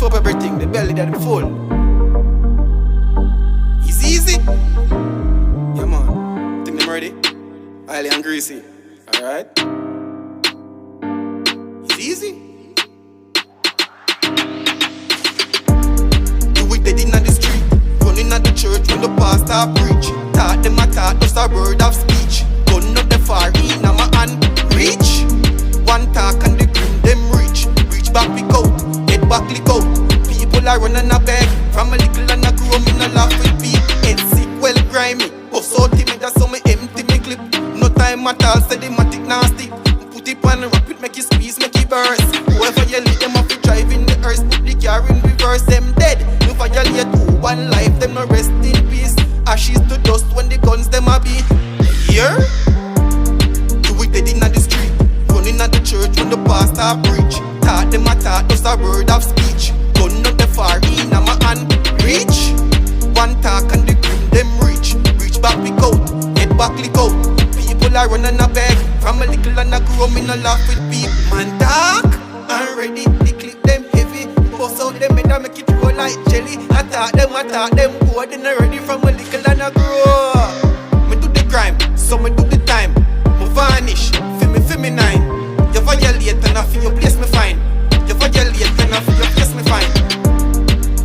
Beef up everything, the belly that full. It's easy. Yeah man, think them ready? Oily and greasy. Alright? It's easy. Do it dead inna the street, running at the church when the pastor preach. Taught them a thought, just a word of speech. Gun up the far inna my hand, reach. One talk and the grim them reach. Reach back we go, head back lick out. People are running a beg, from a little and a grow me no laugh with beat. Head sick, well grimy, oh so timid that's so me empty me clip. No time at all, say the matic nasty. Put it on rap it, make it squeeze, make it burst. Whoever you lead them off to drive in the earth, put the car in reverse, them dead. You violate one life, them no rest in peace. Ashes to dust when the guns them a beat. Here, do it dead inna the street, running at the church when the pastor preach. Taught them a thought, just a word of speech. Gun up the far inna my hand, reach. One talk and the grim them reach. Reach back we go, head back lick out. People are running a beg, from a little and a grow me no laugh with people. Man talk, and ready, the clip them heavy. Bust out them head and make it roll like jelly. I thought them bored, they not ready from a little and a grow. Me do the crime, so me do the time. Me vanish, feel me feminine. You violate and I feel your place me fine. You violate and I feel your place me fine.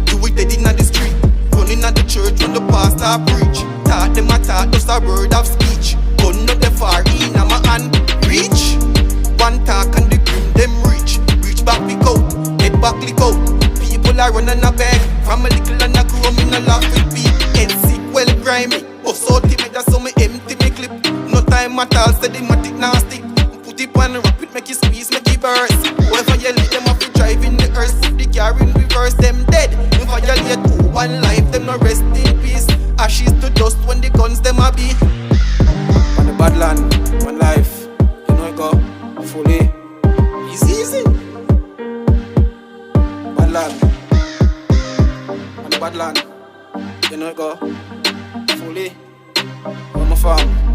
Do it dead inna the street, running at the church when the pastor preach. Taught them a thought, just a word of speech. Gun up the far inna my hand, reach. One talk and the grim them reach. Reach back we go, head back lick out. People are running a beg, from a little and a grow me no laugh with beat. Head sick, well grimy, oh so timid that's so me empty me clip. No time at all, say the matic nasty. Put it on rap it, make it squeeze, make it burst. Whoever you lead them off to drive in the earth, put the car in reverse, them dead. You violate one life, them no rest in peace. Ashes to dust when the guns them a beat. On the bad land, one life, you know it go fully. It's easy. Bad land, on the bad land, you know it go fully. On my farm.